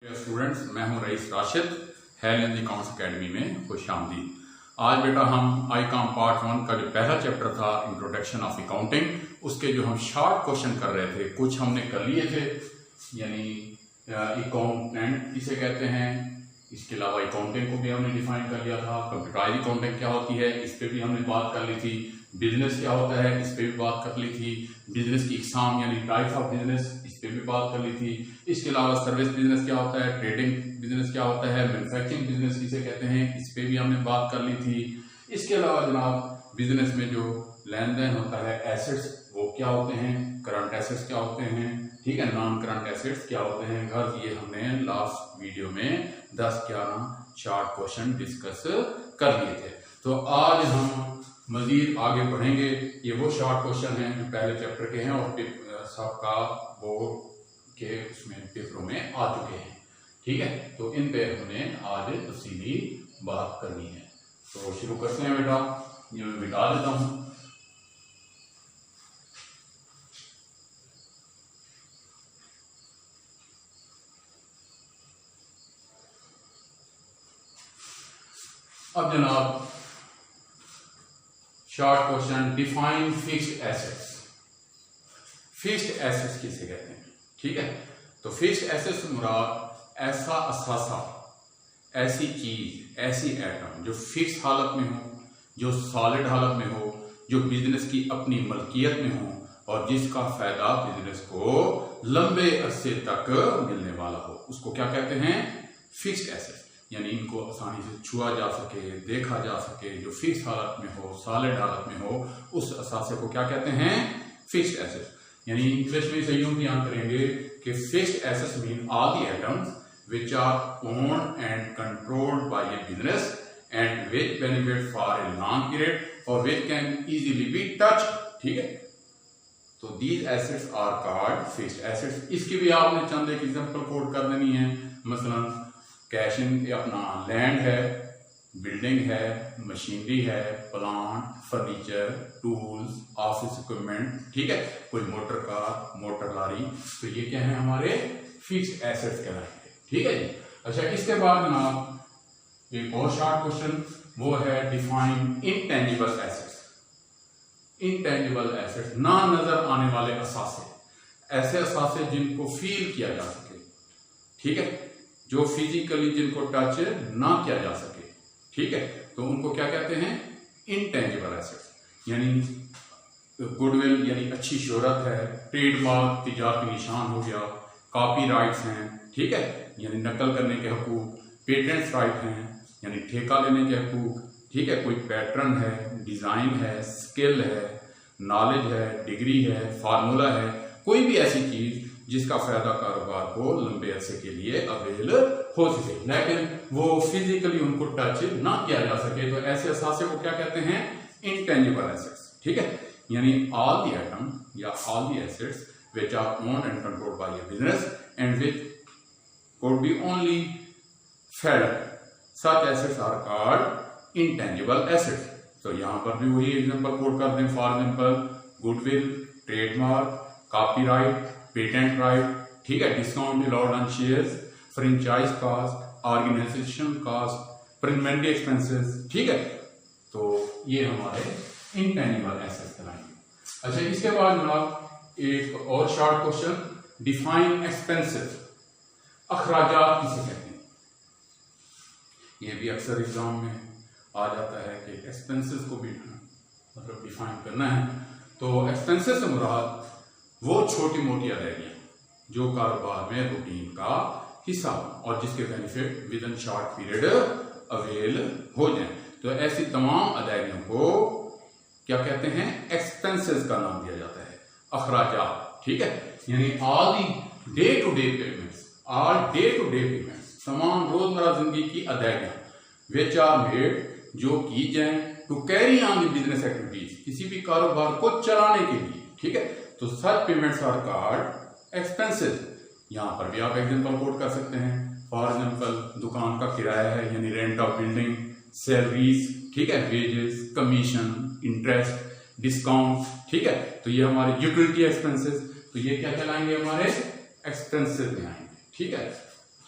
Students, मैं हूं Raees Rashid. Hail in the accounts academy में खुश आमदीद। आज बेटा हम आईकॉम पार्ट 1 का जो पहला चैप्टर था इंट्रोडक्शन ऑफ अकाउंटिंग, उसके जो हम शॉर्ट क्वेश्चन कर रहे थे, कुछ हमने कर लिए थे। यानी अकाउंटेंट किसे कहते हैं, इसके अलावा अकाउंटिंग को भी हमने डिफाइन कर लिया था। कंप्यूटराइज अकाउंटिंग क्या होती है, इस पर भी हमने बात कर ली थी। बिजनेस क्या होता है, इस पर भी बात कर ली थी। बिजनेस की इकसाम यानी टाइप्स ऑफ बिजनेस, इस पर भी बात कर ली थी। इसके अलावा सर्विस बिजनेस क्या होता है, ट्रेडिंग बिजनेस क्या होता है, मैन्युफैक्चरिंग बिजनेस किसे कहते हैं, इस पर भी हमने बात कर ली थी। इसके अलावा जनाब बिजनेस में जो लेन देन होता है, एसेट्स वो क्या होते हैं, करंट एसेट्स क्या होते हैं, ठीक है, नॉन करंट एसेट्स क्या होते हैं। घर ये हमने लास्ट वीडियो में 10-11 शॉर्ट क्वेश्चन डिस्कस कर लिए थे। तो आज हम मजीद आगे बढ़ेंगे। ये वो शॉर्ट क्वेश्चन हैं जो पहले चैप्टर के हैं और सबका बोर्ड के उसमें पेपरों में आ चुके हैं, ठीक है। तो इन पे हमने आज तफसीली बात करनी है। तो शुरू करते हैं बेटा। ये मैं मिटा देता हूं। अब जनाब short question, define fixed assets. Fixed assets किसे कहते हैं, ठीक है। तो फिक्स्ड एसेट्स मुराद ऐसा असासा, ऐसी चीज, ऐसी आइटम जो फिक्स हालत में हो, जो सॉलिड हालत में हो, जो बिजनेस की अपनी मलकियत में हो और जिसका फायदा बिजनेस को लंबे अरसे तक मिलने वाला हो, उसको क्या कहते हैं, फिक्स्ड एसेट्स। यानी इनको आसानी से छुआ जा सके, देखा जा सके, जो फिक्स हालत में हो, सॉलिड हालत में हो, उस असासे को क्या कहते हैं, फिक्स्ड एसेट्स। यानी इंग्लिश में इसे यूं बयान करेंगे कि fixed assets mean all the items which are owned and controlled by a business and which benefit for a long period और which can easily be touched, ठीक है। तो these assets are called fixed assets. इसकी भी आपने चंद एक example code कर देनी है। मसलन कैश इन अपना लैंड है, बिल्डिंग है, मशीनरी है, plant, furniture, tools, office equipment, ठीक है, कोई मोटर कार, मोटर लारी, तो ये क्या है, हमारे फिक्स्ड एसेट्स कहलाएंगे, ठीक है जी। अच्छा, इसके बाद जनाब एक और शॉर्ट क्वेश्चन, वो है define intangible assets. Intangible assets, ना नजर आने वाले असासे, ऐसे असासे जिनको फील किया जा सके, ठीक है, जो फिजिकली जिनको टच ना किया जा सके, ठीक है, तो उनको क्या कहते हैं, इनटेंजिबल एसेट्स। यानी गुडविल यानी अच्छी शोहरत है, ट्रेडमार्क तिजारती निशान हो गया, कॉपीराइट्स हैं, ठीक है, यानी नकल करने के हकूक, पेटेंट्स राइट हैं यानी ठेका लेने के हकूक, ठीक है, कोई पैटर्न है, डिजाइन है, स्किल है, नॉलेज है, डिग्री है, फार्मूला है, कोई भी ऐसी चीज जिसका फायदा कारोबार को लंबे अरसे के लिए अवेल हो सके, लेकिन वो फिजिकली उनको टच ना किया जा सके, तो ऐसे असासे को क्या कहते हैं, इनटेंजिबल एसेट्स, ठीक है। यानी ऑल द आइटम या all the assets which are owned and controlled by a business and which could be only felt, such assets are called intangible assets. तो यहां पर भी वही एग्जांपल कोड कर दें। For example goodwill, trademark, copyright, patent right, ठीक है, discount allowed on shares, franchise cost, organisation cost, preliminary expenses, ठीक है। तो ये हमारे इनटेंजिबल एसेट्स कहलाएंगे। अच्छा, इसके बाद जनाब एक और शॉर्ट क्वेश्चन, डिफाइन एक्सपेंसेस। अखराजात किसे कहते हैं, ये भी अक्सर एग्जाम में आ जाता है कि एक्सपेंसेस को भी मतलब डिफाइन करना है। तो एक्सपेंसेस से मुराद वो छोटी मोटी अदायगियां जो कारोबार में रूटीन का हिस्सा हो और जिसके benefit with in short period avail हो जाए, तो ऐसी तमाम अदायगियों को क्या कहते हैं, एक्सपेंसेस का नाम दिया जाता है, अखराजात, ठीक है। यानी all the day to day payments, all day to day payments, तमाम रोजमर्रा जिंदगी की अदायगियां व्हिच आर मेड, जो की जाए to carry on the business activities, किसी भी कारोबार को चलाने के लिए, ठीक है, तो सच पेमेंट्स आर कॉल्ड एक्सपेंसेस। यहां पर भी आप एग्जांपल कोड कर सकते हैं। फॉर एग्जांपल दुकान का किराया है यानी रेंट ऑफ बिल्डिंग, सैलरीज, ठीक है, वेजेस, कमीशन, इंटरेस्ट, डिस्काउंट, ठीक है, तो ये हमारे यूटिलिटी एक्सपेंसेस, तो ये क्या कहलाएंगे, हमारे एक्सपेंसेस में आएंगे, ठीक है।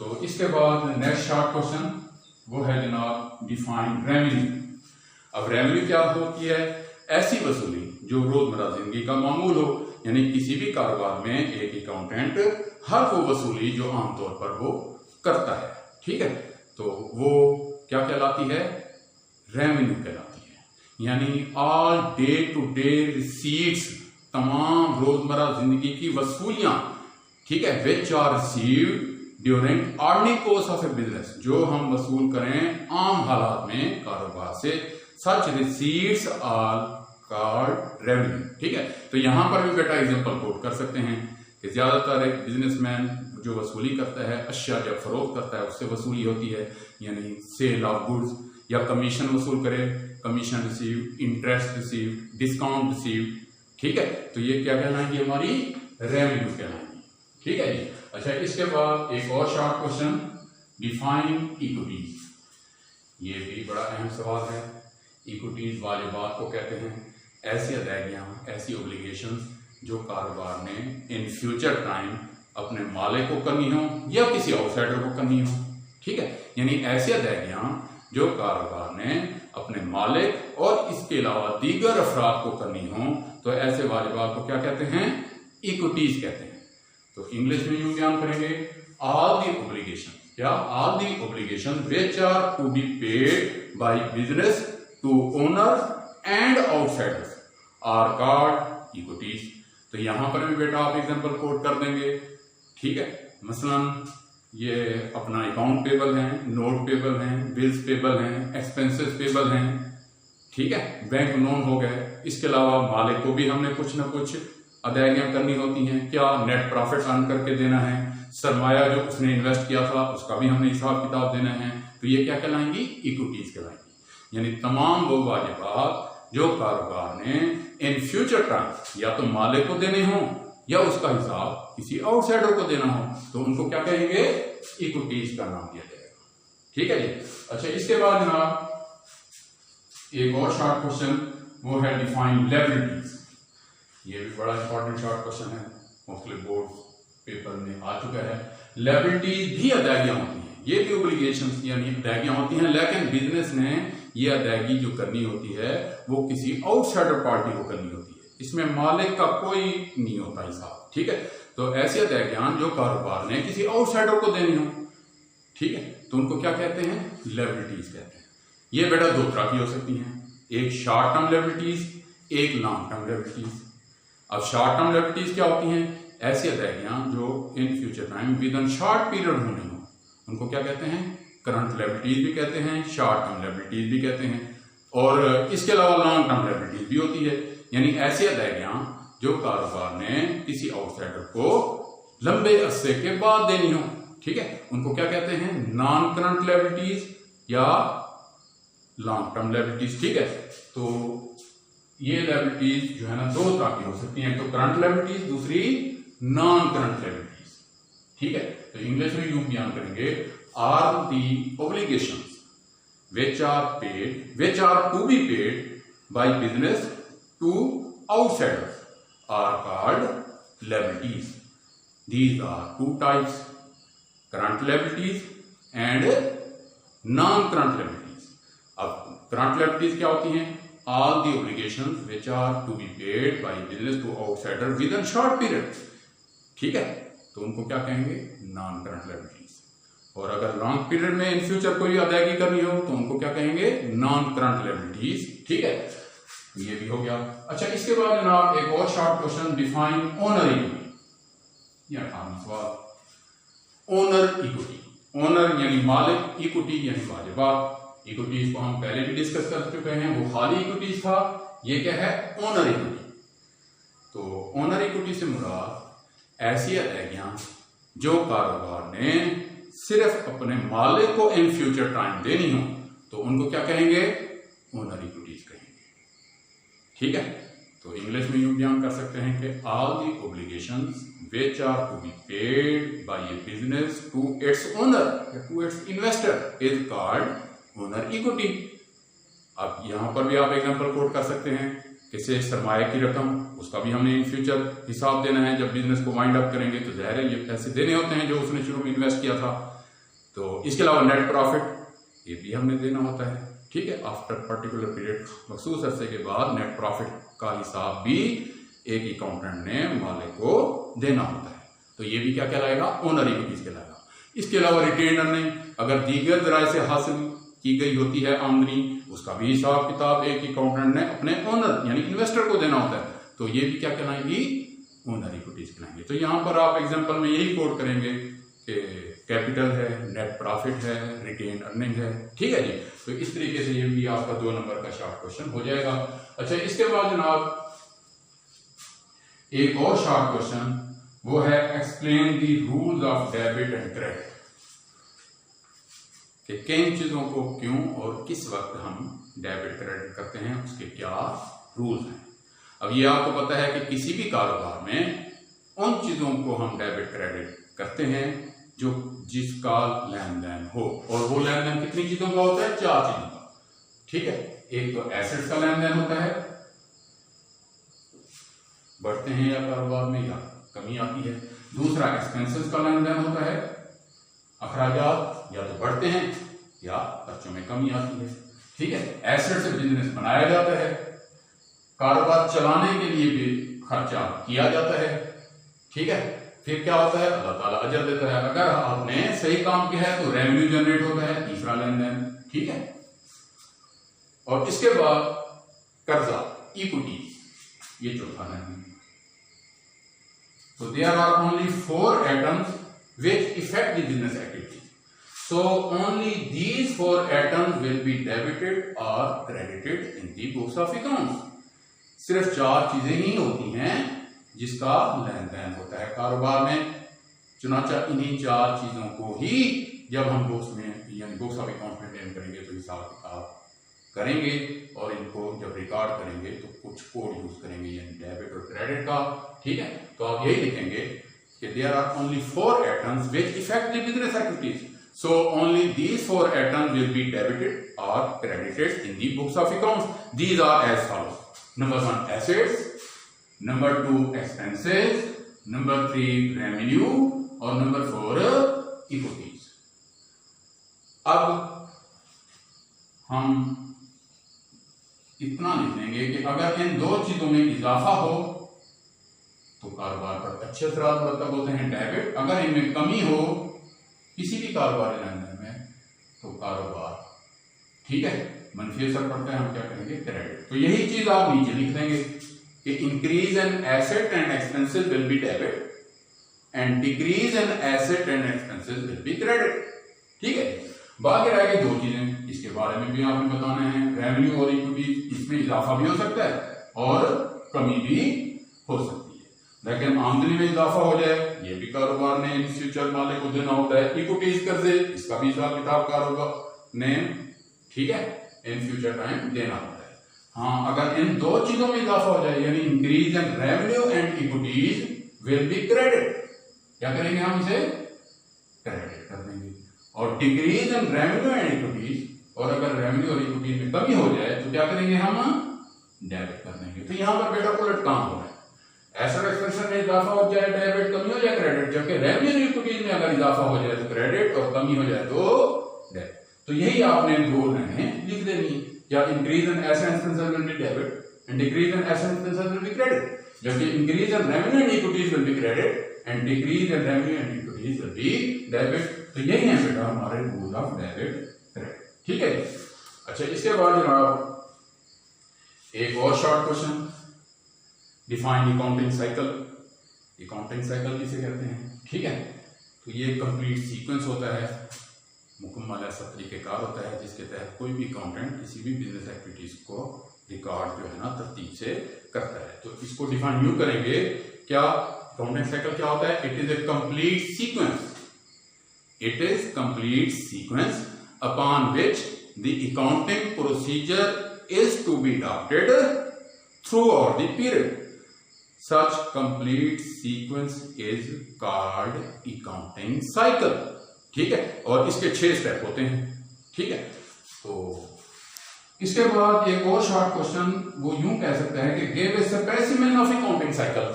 तो इसके बाद नेक्स्ट शॉर्ट क्वेश्चन वो है जनाब डिफाइन रेवेन्यू। अब रेवेन्यू क्या होती है? ऐसी वसूली जो रोजमर्रा जिंदगी का मामूल हो, यानी किसी भी कारोबार में एक अकाउंटेंट हर वो वसूली जो आमतौर पर वो करता है, ठीक है, तो वो क्या कहलाती है? रेवेन्यू कहलाती है। यानी all day to day receipts, तमाम रोजमर्रा जिंदगी की वसूलियां, ठीक है, which are received during ordinary course of a business, जो हम वसूल करें आम हालात में कारोबार से, such receipts are called revenue, ठीक है। तो यहां पर भी बेटा एग्जांपल कोट कर सकते हैं कि ज्यादातर एक बिजनेसमैन जो वसूली करता है, अशिया जब फरोख्त करता है उससे वसूली होती है, यानी सेल ऑफ गुड्स, या कमीशन वसूल करे, commission receive, interest receive, discount receive, ठीक है, तो ये क्या कहलाएंगी? हमारी रेवेन्यू कहलाएंगी, ठीक है जी। अच्छा, इसके बाद एक और शॉर्ट क्वेश्चन, डिफाइन इक्विटीज। ये भी बड़ा अहम सवाल है। इक्विटीज वाजिबात को कहते हैं ऐसी अदायगियां, ऐसी ओब्लिगेशंस जो कारोबार ने इन फ्यूचर टाइम अपने मालिक को करनी हो या किसी आउटसाइडर को करनी हो, ठीक है, यानी ऐसी अदायगियां जो कारोबार ने अपने मालिक और इसके अलावा दीगर अफराद को करनी हो, तो ऐसे वाजिबात को क्या कहते हैं? इक्विटीज कहते हैं। तो इंग्लिश में यूं बयान करेंगे, ऑल दी ओब्लिगेशन, क्या? All the obligation which are to be paid by business to owner and outsiders are called equities. तो यहां पर भी बेटा आप एग्जांपल कोट कर देंगे, ठीक है, मसलन ये अपना अकाउंट पेबल है, नोट पेबल हैं, बिल्स पेबल हैं, एक्सपेंसेस पेबल हैं, ठीक है, बैंक लोन हो गए। इसके अलावा मालिक को भी हमने कुछ ना कुछ अदायगियां करनी होती हैं, क्या? नेट प्रॉफिट अर्न करके देना है, सरमाया जो उसने इन्वेस्ट किया था उसका भी हमने हिसाब किताब देना है, तो ये क्या कहलाएंगी? इक्विटीज कहलाएंगी। यानी तमाम वो वाजिबात जो कारोबार ने इन फ्यूचर टाइम या तो मालिक को देने हो या उसका हिसाब किसी आउटसाइडर को देना हो, तो उनको क्या कहेंगे? इक्विटीज का नाम दिया जाएगा, ठीक है जी। अच्छा, इसके बाद जनाब एक और शॉर्ट क्वेश्चन वो है डिफाइन लायबिलिटीज। ये भी बड़ा इंपॉर्टेंट शॉर्ट क्वेश्चन है, मुख्तलिफ बोर्ड पेपर में आ चुका है। लायबिलिटीज भी अदायगियां होती हैं, ये भी ओब्लिगेशंस यानी अदायगियां होती हैं, लेकिन बिजनेस ने ये अदायगी जो करनी होती है वो किसी आउटसाइडर पार्टी को करनी होती है, इसमें मालिक का कोई नहीं होता हिसाब, ठीक है। तो ऐसी अदायगियां जो कारोबार ने किसी आउटसाइडर को देनी हो, ठीक है, तो उनको क्या कहते हैं? लायबिलिटीज कहते हैं। ये बेटा दो तरह की हो सकती हैं, एक शॉर्ट टर्म लायबिलिटीज, एक लॉन्ग टर्म लायबिलिटीज। अब शॉर्ट टर्म लायबिलिटीज क्या होती हैं? ऐसी अदायगियां जो in future time with in short period होनी हो, उनको क्या कहते हैं? करंट लायबिलिटीज भी कहते हैं, शॉर्ट टर्म लायबिलिटीज भी कहते हैं। और इसके अलावा लॉन्ग टर्म लायबिलिटीज भी होती है, यानी ऐसी अदायगियां जो कारोबार ने किसी आउटसाइडर को लंबे अरसे के बाद देनी हो, ठीक है, उनको क्या कहते हैं? नॉन करंट लायबिलिटीज या लॉन्ग टर्म लायबिलिटीज, ठीक है। तो ये लायबिलिटीज जो है ना दो तरह की हो सकती हैं, तो करंट लायबिलिटीज, दूसरी नॉन करंट लायबिलिटीज, ठीक है। तो इंग्लिश में यूं बयान करेंगे, are the obligations which are to be paid by business to outsiders are called liabilities. These are two types, current liabilities and non-current liabilities. अब current liabilities क्या होती हैं? All the obligations which are to be paid by business to outsider within short period, ठीक है, तो उनको क्या कहेंगे? non-current liabilities। और अगर लॉन्ग पीरियड में इन फ्यूचर कोई अदायगी करनी हो तो उनको क्या कहेंगे? नॉन करंट लायबिलिटीज, ठीक है, ये भी हो गया। अच्छा, इसके बाद जनाब एक और short question, define owner equity. यह आम सवाल, ओनर इक्विटी, ओनर यानी मालिक, इक्विटी यानी वाजिबात। इक्विटीज को हम पहले भी डिस्कस कर चुके हैं, वो खाली इक्विटीज था, ये क्या है? Owner equity. तो ओनर इक्विटी से मुराद ऐसी अदायगियां जो कारोबार ने सिर्फ अपने मालिक को इन फ्यूचर टाइम देनी हो, तो उनको क्या कहेंगे? ओनर इक्विटीज कहेंगे, ठीक है। तो इंग्लिश में यूं बयान कर सकते हैं कि all the obligations which are to be paid by a business to its owner या to its investor is called owner equity। अब यहां पर भी आप एग्जांपल कोट कर सकते हैं, किसी सरमाए की रकम, उसका भी हमने इन फ्यूचर हिसाब देना है, जब बिजनेस को वाइंड अप करेंगे तो ज़ाहिर है ये पैसे देने होते हैं जो उसने शुरू में इन्वेस्ट किया था। तो इसके अलावा नेट प्रॉफिट ये भी हमने देना होता है, ठीक है। आफ्टर पर्टिकुलर पीरियड, मखसूस अरसे के बाद नेट प्रॉफिट का हिसाब भी एक अकाउंटेंट ने मालिक को देना होता है, तो ये भी क्या कहलाएगा, ओनर इक्विटीज कहलाएगा। इसके अलावा रिटेन अर्निंग अगर दीगर जराए से हासिल की गई होती है आमदनी, उसका भी हिसाब किताब एक अकाउंटेंट ने अपने ओनर यानी इन्वेस्टर को देना होता है, तो ये भी क्या कहलाएंगी, ओनर इक्विटीज कहलाएंगे। तो यहाँ पर आप एग्जाम्पल में यही कोट करेंगे कि कैपिटल है, नेट प्रॉफिट है, रिटेन अर्निंग है, ठीक है जी। तो इस तरीके से ये भी आपका 2 नंबर का शॉर्ट क्वेश्चन हो जाएगा। अच्छा, इसके बाद जनाब एक और शॉर्ट क्वेश्चन, वो है explain the rules of debit and credit, कि किन चीजों को क्यों और किस वक्त हम डेबिट क्रेडिट करते हैं, उसके क्या रूल्स हैं। अब ये आपको पता है कि किसी भी कारोबार में उन चीजों को हम डेबिट क्रेडिट करते हैं जो जिसका लेन देन हो, और वो लेन देन कितनी चीजों का होता है, 4 चीजों का, ठीक है। एक तो एसेट्स का लेन देन होता है, बढ़ते हैं या कारोबार में या कमी आती है। दूसरा एक्सपेंसेस का लेन देन होता है, अखराजात या तो बढ़ते हैं या खर्चों में कमी आती है, ठीक है। एसेट से बिजनेस बनाया जाता है, कारोबार चलाने के लिए भी खर्चा किया जाता है, ठीक है। फिर क्या होता है, अल्लाह ताला अजर देता है, अगर आपने सही काम किया है तो रेवेन्यू जनरेट होता है, तीसरा लेन देन, ठीक है। और इसके बाद कर्जा, इक्विटी, ये चौथा लेन then. So there are only 4 items which affect the business activity. So only these 4 items will be debited or credited in the books of accounts. सिर्फ 4 चीजें ही होती हैं जिसका लेन देन होता है कारोबार में, चुनाचा इन्हीं 4 चीजों को ही जब हम बुक्स में यानी बुक्स ऑफ अकाउंट मेंटेन करेंगे तो हिसाब किताब करेंगे, और इनको जब रिकॉर्ड करेंगे तो कुछ कोड यूज करेंगे यानी डेबिट और क्रेडिट का, ठीक है। तो आप यही लिखेंगे कि there are only 4 items which affect the business activities, so only these 4 items will be debited और credited in the books of accounts. These are as follows, number 1 assets, number 2 expenses, number 3 revenue और number 4 equities. अब हम इतना लिख देंगे कि अगर इन 2 चीजों में इजाफा हो तो कारोबार पर अच्छे असरात मतलब होते हैं डेबिट, अगर इनमें कमी हो किसी भी कारोबारी लेन देन में तो कारोबार, ठीक है, मनफी असर पड़ता है, हम क्या करेंगे, क्रेडिट। तो यही चीज आप नीचे लिख देंगे कि increase in asset and expenses will be debit and decrease in asset and expenses will be credit, ठीक है। बाकी रह गए 2 चीजें, इसके बारे में भी आपने बताना है, रेवेन्यू और इक्विटी, इसमें इजाफा भी हो सकता है और कमी भी हो सकती है। लेकिन आमदनी में इजाफा हो जाए ये भी कारोबार ने इन फ्यूचर मालिक को देना होता है, इक्विटीज कर्जे, इसका भी हिसाब किताब कारोबार ने, ठीक है, इन फ्यूचर टाइम देना होता है। हाँ, अगर इन 2 चीजों में इजाफा हो जाए यानी increase in revenue and equities will be credit, क्या करेंगे हम इसे क्रेडिट कर देंगे। और decrease in revenue and equities, और अगर रेवेन्यू और इक्विटीज में कमी हो जाए तो क्या करेंगे हम डेबिट कर देंगे। तो यहां पर बेटा उलट काम हो रहा है, एसेट एक्सपेंशन में इजाफा हो जाए डेबिट, कमी हो जाए क्रेडिट, जबकि रेवेन्यू और इक्विटीज में अगर इजाफा हो जाए तो क्रेडिट और कमी हो जाए तो डेबिट। तो यही आपने 2 लाइनें लिख देनी, या increase in asset expansion will be debit and decrease in asset expansion will be credit, जबकि increase in revenue and equities will be credit and decrease in revenue and equities will be debit. तो यही है बेटा हमारे rule of debit credit, ठीक है। अच्छा, इसके बाद जनाब एक और short question, define accounting cycle. Accounting cycle किसे कहते हैं, ठीक है। तो ये कंप्लीट सीक्वेंस होता है, मुकम्मल ऐसा तरीकेकार होता है जिसके तहत कोई भी अकाउंटेंट किसी भी बिजनेस एक्टिविटीज को रिकॉर्ड जो है ना तरतीब से करता है। तो इसको डिफाइन यूं करेंगे, क्या अकाउंटिंग साइकिल क्या होता है, it is a complete sequence, it is complete sequence upon which the accounting procedure is to be adopted throughout the period. Such complete sequence is called accounting cycle, ठीक है। और इसके 6 स्टेप होते हैं, ठीक है। तो इसके बाद एक और शॉर्ट क्वेश्चन वो यूं कह सकता है कि give a specimen of accounting cycle.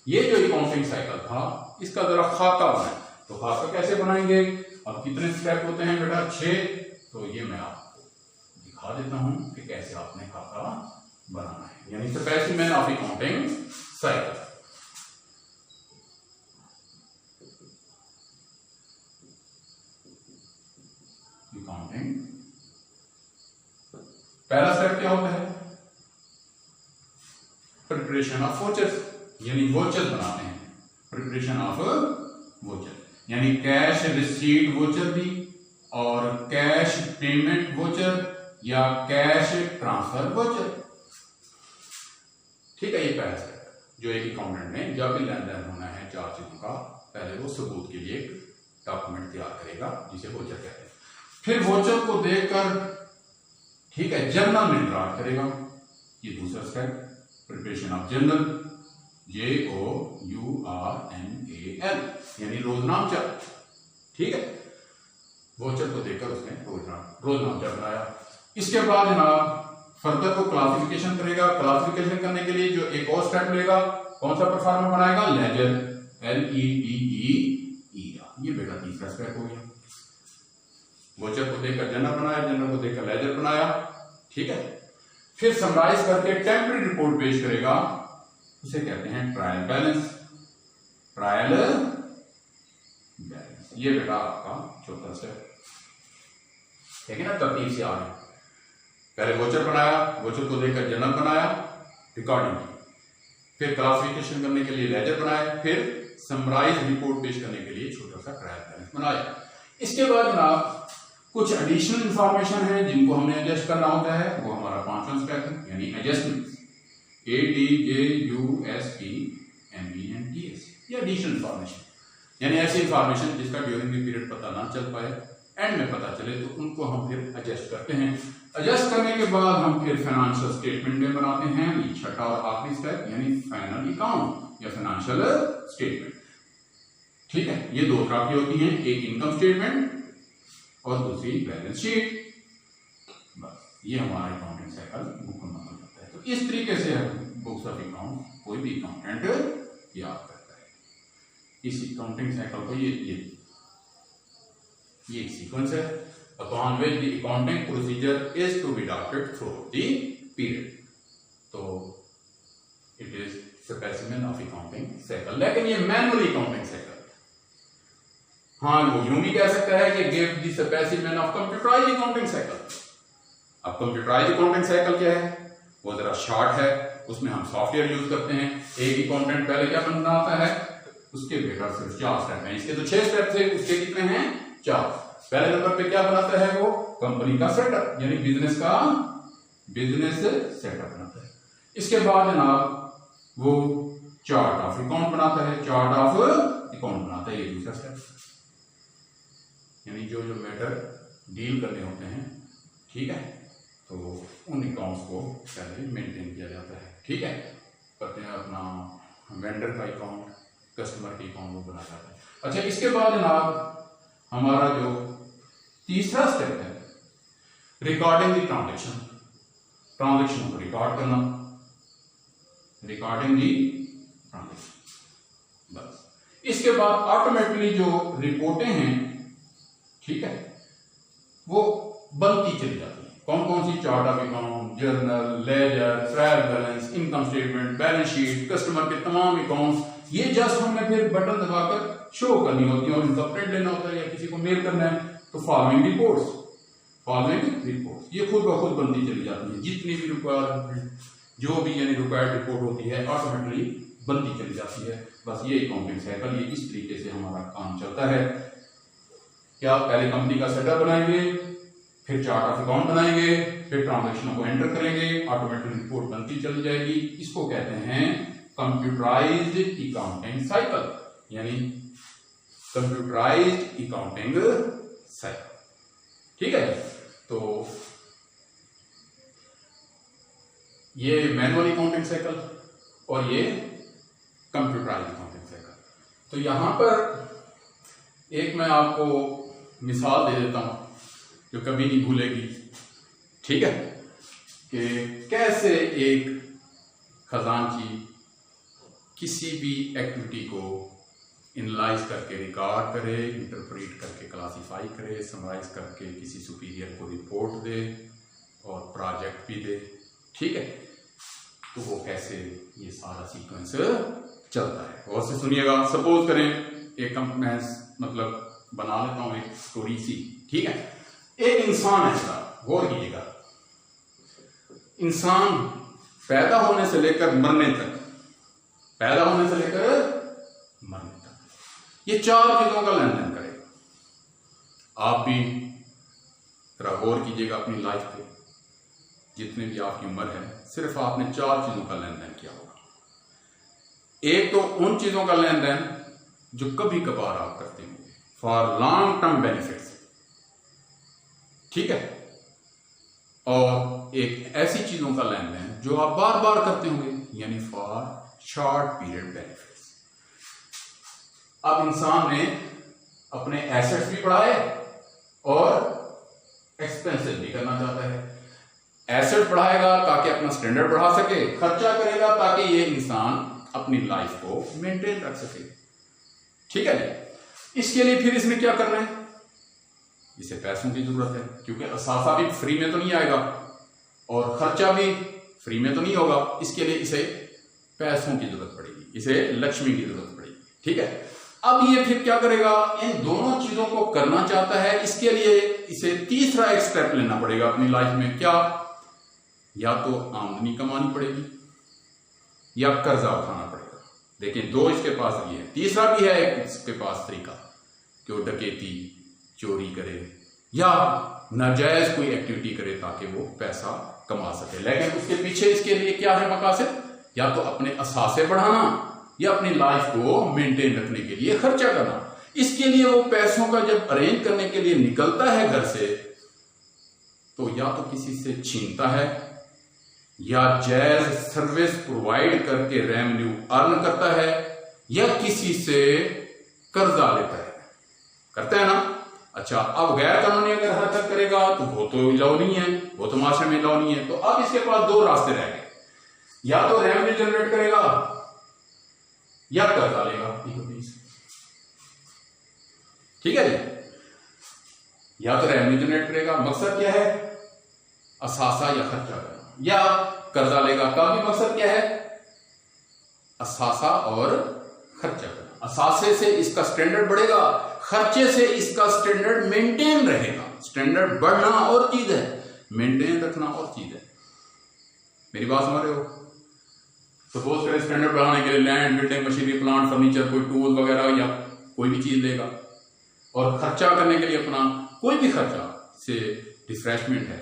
ये जो अकाउंटिंग साइकिल था इसका जरा खाका बनाए, तो खाका कैसे बनाएंगे, अब कितने स्टेप होते हैं बेटा? 6। तो ये मैं आपको दिखा देता हूं कि कैसे आपने खाता बनाना है, यानी specimen of accounting cycle. Accounting पहला स्टेप क्या होता है? प्रिपरेशन ऑफ वोचर्स, यानी वोचर बनाते हैं। प्रिपरेशन ऑफ वोचर यानी कैश रिसीट वोचर भी, और कैश पेमेंट वोचर या कैश ट्रांसफर वोचर। ठीक है, ये पहला स्टेप जो एक अकाउंटेंट ने जब भी लेन देन होना है 4 चीजों का, पहले वो सबूत के लिए एक डॉक्यूमेंट तैयार करेगा जिसे वोचर कहते हैं। फिर वोचर को देखकर, ठीक है, जर्नल में ड्राफ्ट करेगा। ये दूसरा step, preparation of journal, JOURNAL, यानी रोजनामचा। ठीक है, वोचर को देखकर उसने रोजनामचा बनाया। इसके बाद जनाब फर्दर को क्लासिफिकेशन करेगा। क्लासिफिकेशन करने के लिए जो एक और स्टेप लेगा, कौन सा परफॉर्मा बनाएगा? Ledger, LEDER। ये बेटा तीसरा स्टेप हो गया। वोचर को देखकर जर्नल बनाया, जर्नल को देखकर लेजर बनाया। ठीक है, फिर समराइज करके टेम्पररी रिपोर्ट पेश करेगा, उसे कहते हैं ट्रायल बैलेंस। ट्रायल बैलेंस ये बेटा आपका चौथा स्टेप। ठीक है ना, तरतीब से आ गए। पहले वोचर बनाया, वोचर को देखकर जर्नल बनाया, रिकॉर्डिंग की, फिर क्लासिफिकेशन करने के लिए लेजर बनाया, फिर समराइज रिपोर्ट पेश करने के लिए छोटा सा ट्रायल बैलेंस बनाया। इसके बाद जनाब कुछ एडिशनल इंफॉर्मेशन है जिनको हमने एडजस्ट करना होता है, वो हमारा 5वां स्टेप है, यानी एडजस्टमेंट। ADJUSTMENTS, ये एडिशनल इंफॉर्मेशन, यानी ऐसी इंफॉर्मेशन जिसका ड्यूरिंग द पीरियड पता ना चल पाए, एंड में पता चले, तो उनको हम फिर एडजस्ट करते हैं। एडजस्ट करने के बाद हम फिर फाइनेंशियल स्टेटमेंट में बनाते हैं। ये छठा और आखिरी स्टेप, यानी फाइनल अकाउंट या फाइनेंशियल स्टेटमेंट। ठीक है, ये दो तरह की होती हैं, एक इनकम स्टेटमेंट और दूसरी बैलेंस शीट। बस ये हमारा अकाउंटिंग साइकिल मुकम्मल हो जाता है। तो इस तरीके से हम बुक्स ऑफ अकाउंट कोई भी अकाउंटेंट याद करता है। इस अकाउंटिंग साइकिल को ये एक सीक्वेंस है, upon which the accounting procedure is to be adopted through the period. तो it is specimen of accounting cycle। लेकिन ये मैनुअल अकाउंटिंग साइकिल, हाँ वो यूं भी कह सकता है कि give the specimen of computerised accounting cycle. अब कंप्यूटराइज्ड अकाउंटिंग साइकिल क्या है? वो जरा शॉर्ट है, उसमें हम सॉफ्टवेयर यूज करते हैं। एक अकाउंटेंट पहले क्या बनाता है? उसके बेटा सिर्फ 4 स्टेप हैं। इसके तो 6 स्टेप थे, उसके कितने हैं? 4। पहले नंबर पे क्या बनाता है वो? कंपनी का सेटअप, यानी बिजनेस सेटअप बनाता है। इसके बाद जनाब वो चार्ट ऑफ अकाउंट बनाता है, चार्ट ऑफ अकाउंट बनाता है, ये दूसरा स्टेप, यानी जो मैटर डील करने होते हैं। ठीक है, तो उन अकाउंट्स को पहले मेंटेन किया जाता है। ठीक है, करते हैं अपना वेंडर का अकाउंट, कस्टमर के अकाउंट वो बना जाता है। अच्छा, इसके बाद जनाब हमारा जो तीसरा स्टेप है, रिकॉर्डिंग द ट्रांजैक्शन को रिकॉर्ड करना, रिकॉर्डिंग दी ट्रांजैक्शन। बस इसके बाद ऑटोमेटिकली जो रिपोर्टें हैं, ठीक है, वो बनती चली जाती है। कौन कौन सी? Chart of account, journal, ledger, trial balance, income statement, balance sheet, customer के तमाम अकाउंट्स। ये जस्ट हमने फिर बटन दबाकर शो करनी होती है और इनका प्रिंट लेना होता है या किसी को मेल करना है। तो फॉलोइंग रिपोर्ट्स ये खुद ब खुद बनती चली जाती है। जितनी भी जो भी यानी रिक्वायर्ड रिपोर्ट होती है ऑटोमेटिकली बनती चली जाती है। बस ये अकाउंटिंग साइकिल, ये इस तरीके से हमारा काम चलता है। क्या पहले कंपनी का सेटअप बनाएंगे, फिर चार्ट ऑफ अकाउंट बनाएंगे, फिर ट्रांजैक्शनों को एंटर करेंगे, ऑटोमेटिक रिपोर्ट बनती चली जाएगी। इसको कहते हैं कंप्यूटराइज्ड अकाउंटिंग साइकिल, यानी कंप्यूटराइज्ड अकाउंटिंग साइकिल। ठीक है, तो ये मैनुअल अकाउंटिंग साइकिल और ये कंप्यूटराइज्ड अकाउंटिंग साइकिल। तो यहां पर एक मैं आपको मिसाल दे देता हूं जो कभी नहीं भूलेगी। ठीक है, कि कैसे एक खजांची किसी भी एक्टिविटी को एनालाइज करके रिकॉर्ड करे, इंटरप्रेट करके क्लासीफाई करे, समराइज करके किसी सुपीरियर को रिपोर्ट दे और प्रोजेक्ट भी दे। ठीक है, तो वो कैसे ये सारा सीक्वेंस चलता है, और से सुनिएगा। सपोज करें एक मैं मतलब बना लेता हूं एक स्टोरी सी। ठीक है, एक इंसान ऐसा, गौर कीजिएगा, इंसान पैदा होने से लेकर मरने तक, पैदा होने से लेकर मरने तक ये 4 चीजों का लेन देन करेगा। आप भी जरा गौर कीजिएगा अपनी लाइफ पे, जितने भी आपकी उम्र है, सिर्फ आपने 4 चीजों का लेन देन किया होगा। एक तो उन चीजों का लेन देन जो कभी कभार आप करते होंगे फॉर लॉन्ग टर्म बेनिफिट्स। ठीक है, और एक ऐसी चीजों का लेन देन जो आप बार बार करते होंगे, यानी फॉर शॉर्ट पीरियड बेनिफिट्स। अब इंसान ने अपने एसेट्स भी बढ़ाए और एक्सपेंसेस भी करना चाहता है। एसेट बढ़ाएगा ताकि अपना स्टैंडर्ड बढ़ा सके, खर्चा करेगा ताकि ये इंसान अपनी लाइफ को मेंटेन रख सके। ठीक है जी, इसके लिए फिर इसने क्या करना है, इसे पैसों की जरूरत है, क्योंकि असासा भी फ्री में तो नहीं आएगा और खर्चा भी फ्री में तो नहीं होगा। इसके लिए इसे पैसों की जरूरत पड़ेगी, इसे लक्ष्मी की जरूरत पड़ेगी। ठीक है, अब ये फिर क्या करेगा, इन दोनों चीजों को करना चाहता है। इसके लिए इसे तीसरा एक स्टेप लेना पड़ेगा अपनी लाइफ में। क्या, या तो आमदनी कमानी पड़ेगी या कर्जा उठाना पड़ेगा। देखिए, 2 इसके पास भी है, तीसरा भी है एक इसके पास तरीका कि वो डकैती, चोरी करे या नाजायज कोई एक्टिविटी करे ताकि वो पैसा कमा सके। लेकिन उसके पीछे इसके लिए क्या है मकासद, या तो अपने असासे बढ़ाना या अपनी लाइफ को मेंटेन रखने के लिए खर्चा करना। इसके लिए वो पैसों का जब अरेंज करने के लिए निकलता है घर से, तो या तो किसी से छीनता है या जायज सर्विस प्रोवाइड करके रेवेन्यू अर्न करता है या किसी से कर्जा लेता है। करता है ना? अच्छा, अब गैर कानूनी अगर हरकत करेगा तो वो तो इलाउ नहीं है, वो तो माशरे में इलाउ नहीं है। तो अब इसके पास 2 रास्ते रह गए, या तो रेवेन्यू जनरेट करेगा या कर्जा लेगा। ठीक है जी, या तो रेवेन्यू जनरेट करेगा, मकसद क्या है, असासा या खर्चा करना, या कर्जा लेगा, का भी मकसद क्या है, असासा और खर्चा करना। असासे से इसका स्टैंडर्ड बढ़ेगा, खर्चे से इसका स्टैंडर्ड मेंटेन रहेगा। स्टैंडर्ड बढ़ना और चीज है, मेंटेन रखना और चीज है। मेरी बात समझ रहे हो? सपोज करें स्टैंडर्ड बढ़ाने के लिए land, building, machinery, plant, furniture, कोई टूल वगैरह या कोई भी चीज लेगा, और खर्चा करने के लिए अपना कोई भी खर्चा से रिफ्रेशमेंट है,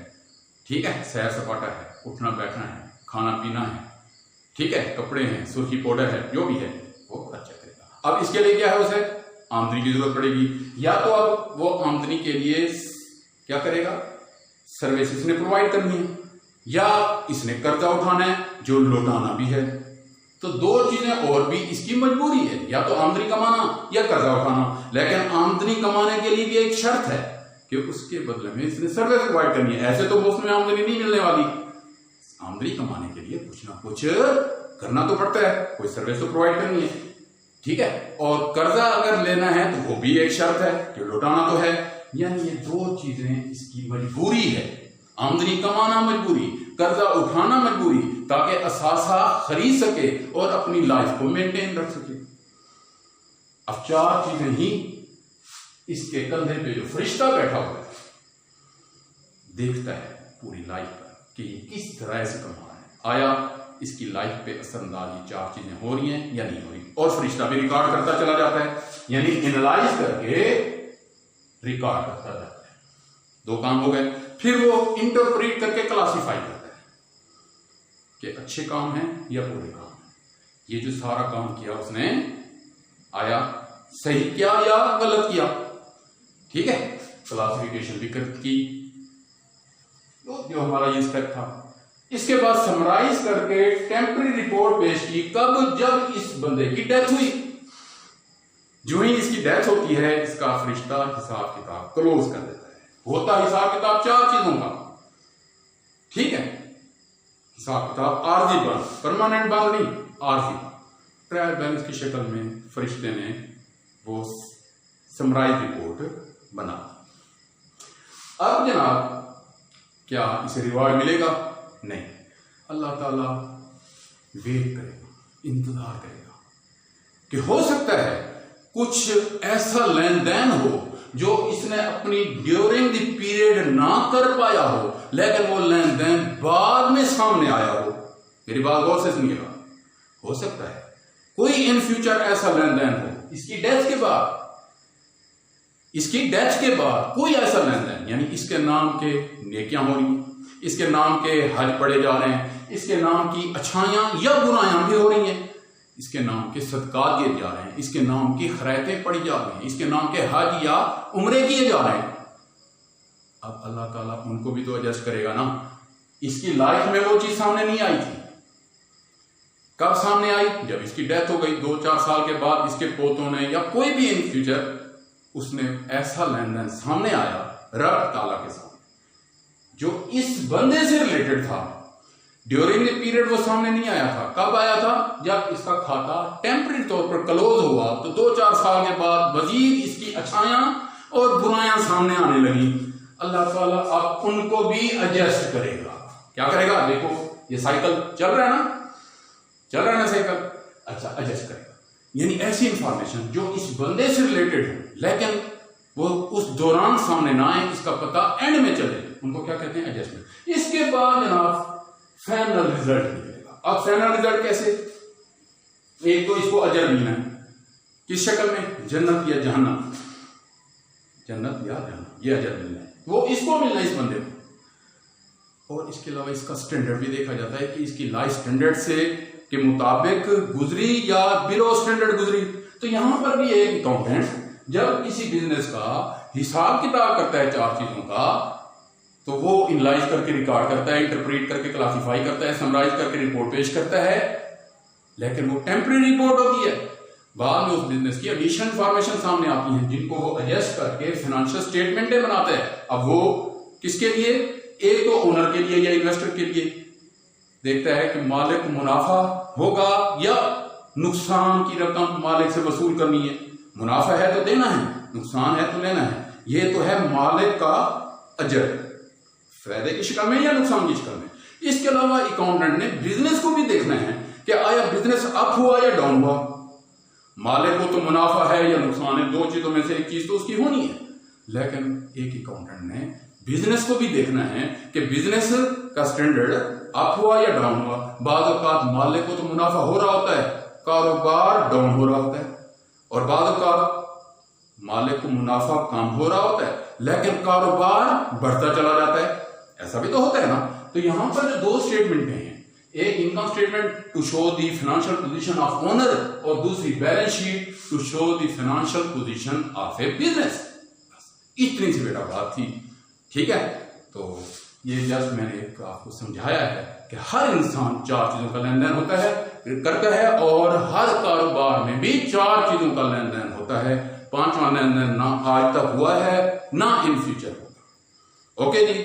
ठीक है, सैर सपाटा है, उठना बैठना है, खाना पीना है, ठीक है, कपड़े हैं, सुर्खी पाउडर है, जो भी है वो खर्चा करेगा। अब इसके लिए क्या है, उसे आमदनी की जरूरत पड़ेगी। या तो अब वो आमदनी के लिए क्या करेगा, सर्विस इसने प्रोवाइड करनी है, या इसने कर्जा उठाना है जो लौटाना भी है। तो 2 चीजें और भी इसकी मजबूरी है, या तो आमदनी कमाना या कर्जा उठाना। लेकिन आमदनी कमाने के लिए भी एक शर्त है कि उसके बदले में इसने सर्विस प्रोवाइड करनी है। ऐसे तो उसमें आमदनी नहीं मिलने वाली। आमदनी कमाने के लिए कुछ ना कुछ करना तो पड़ता है, कोई सर्विस तो प्रोवाइड करनी है, ठीक है। और कर्जा अगर लेना है तो वो भी एक शर्त है कि लौटाना तो है। यानी ये 2 चीजें इसकी मजबूरी है, आमदनी कमाना मजबूरी, कर्जा उठाना मजबूरी, ताकि असासा खरीद सके और अपनी लाइफ को मेंटेन रख सके। अब 4 चीजें ही इसके कंधे पे जो फरिश्ता बैठा हुआ है देखता है पूरी लाइफ पर कि ये किस तरह से कमा रहा है, आया इसकी लाइफ पे असरअंदाज ये 4 चीजें हो रही हैं या नहीं हो रही। और फरिश्ता भी रिकॉर्ड करता चला जाता है, यानी एनालाइज करके रिकॉर्ड करता जाता है। 2 काम हो गए। फिर वो इंटरप्रेट करके क्लासिफाई करता है कि अच्छे काम हैं या बुरे काम हैं। ये जो सारा काम किया उसने, आया सही किया या गलत किया, ठीक है, क्लासिफिकेशन भी की। तो जो हमारा ये स्टेप था, इसके बाद समराइज करके टेम्पररी रिपोर्ट पेश की। कब? जब इस बंदे की डेथ हुई। जो ही इसकी डेथ होती है, इसका फरिश्ता हिसाब किताब क्लोज कर देता है। होता हिसाब किताब 4 चीजों का, ठीक है, हिसाब किताब आर्जी बंद, परमानेंट बंद नहीं, आर्जी ट्रायल बैलेंस की शक्ल में फरिश्ते ने वो समराइज रिपोर्ट बना। अब जनाब क्या इसे रिवार्ड मिलेगा? नहीं, अल्लाह ताला वेट करेगा, इंतजार करेगा कि हो सकता है कुछ ऐसा लेन देन हो जो इसने अपनी ड्यूरिंग द पीरियड ना कर पाया हो, लेकिन वो लेन देन बाद में सामने आया हो। मेरी बात गौर से सुनिएगा, हो सकता है कोई इन फ्यूचर ऐसा लेन देन हो, इसकी डेथ के बाद कोई ऐसा लेन देन, यानी इसके नाम के नेकियां हो रही हैं, इसके नाम के हज पढ़े जा रहे हैं, इसके नाम की अच्छाइयां या बुराइयां भी हो रही हैं, इसके नाम के सदकात दिए जा रहे हैं, इसके नाम की खैरतें पढ़ी जा रही हैं, इसके नाम के हज या उम्रे किए जा रहे हैं। अब अल्लाह ताला उनको भी तो एडजस्ट करेगा ना। इसकी लाइफ में वो चीज सामने नहीं आई थी, कब सामने आई? जब इसकी डेथ हो गई 2-4 साल के बाद, इसके पोतों ने या कोई भी इन फ्यूचर उसने ऐसा लेन देन सामने आया रब ताला के सामने जो इस बंदे से रिलेटेड था। ड्यूरिंग द पीरियड वो सामने नहीं आया था। कब आया था? जब इसका खाता टेम्पररी तौर पर क्लोज हुआ, तो 2-4 साल के बाद मजीद इसकी अच्छाइयां और बुराइयां सामने आने लगी। अल्लाह ताला अब उनको भी एडजस्ट करेगा। क्या करेगा? देखो ये साइकिल चल रहा है ना साइकिल। अच्छा, एडजस्ट करेगा, यानी ऐसी इंफॉर्मेशन जो इस बंदे से रिलेटेड है लेकिन वो उस दौरान सामने ना आए, इसका पता एंड में चले, उनको क्या कहते हैं? एडजस्टमेंट। इसके बाद जनाब फाइनल रिजल्ट निकलेगा। अब फाइनल रिजल्ट कैसे? एक तो इसको अजर मिलना है, किस शक्ल में? जन्नत या जहन्नम, जन्नत या जहन्नम, ये अजर मिलना है, वो इसको मिलना है इस बंदे को। और इसके अलावा इसका स्टैंडर्ड भी देखा जाता है कि इसकी लाइफ स्टैंडर्ड से के मुताबिक गुजरी या बिलो स्टैंडर्ड गुजरी। तो यहां पर भी एक अकाउंटेंट जब किसी बिजनेस का हिसाब किताब करता है 4 चीजों का, तो वो इनलाइज करके रिकॉर्ड करता है, इंटरप्रेट करके क्लासिफाई करता है, समराइज करके रिपोर्ट पेश करता है, लेकिन वो टेम्पररी रिपोर्ट होती है। बाद में उस बिजनेस की एडिशनल इंफॉर्मेशन सामने आती है जिनको वो एडजस्ट करके फाइनेंशियल स्टेटमेंटें बनाते हैं। अब वो किसके लिए? एक तो ओनर के लिए या इन्वेस्टर के लिए देखता है कि मालिक मुनाफा होगा या नुकसान की रकम मालिक से वसूल करनी है। मुनाफा है तो देना है, नुकसान है तो लेना है। ये तो है मालिक का अजर, फायदे की शक्ल में या नुकसान की शक्ल में। इसके अलावा अकाउंटेंट ने बिजनेस को भी देखना है कि आया बिजनेस अप हुआ या डाउन हुआ। मालिक को तो मुनाफा है या नुकसान है, 2 चीजों में से एक चीज तो उसकी होनी है, लेकिन एक अकाउंटेंट ने बिजनेस को भी देखना है कि बिजनेस का स्टैंडर्ड अप हुआ या डाउन हुआ। बाद औकात मालिक को तो मुनाफा हो रहा होता है, कारोबार डाउन हो रहा होता है, और बाद औकात मालिक को मुनाफा कम हो रहा होता है लेकिन कारोबार बढ़ता चला जाता है। ऐसा भी तो होता है ना। तो यहां पर जो 2 स्टेटमेंट हैं, एक income statement to show the financial position of owner और दूसरी balance sheet to show the financial position of a business. इतनी सी बेटा बात थी, ठीक है। तो ये जस्ट मैंने आपको समझाया है कि हर इंसान 4 चीजों का लेन देन होता है, करता है, और हर कारोबार में भी 4 चीजों का लेन देन होता है। 5वां लेन देन ना आज तक हुआ है ना इन फ्यूचर होगा। ओके जी।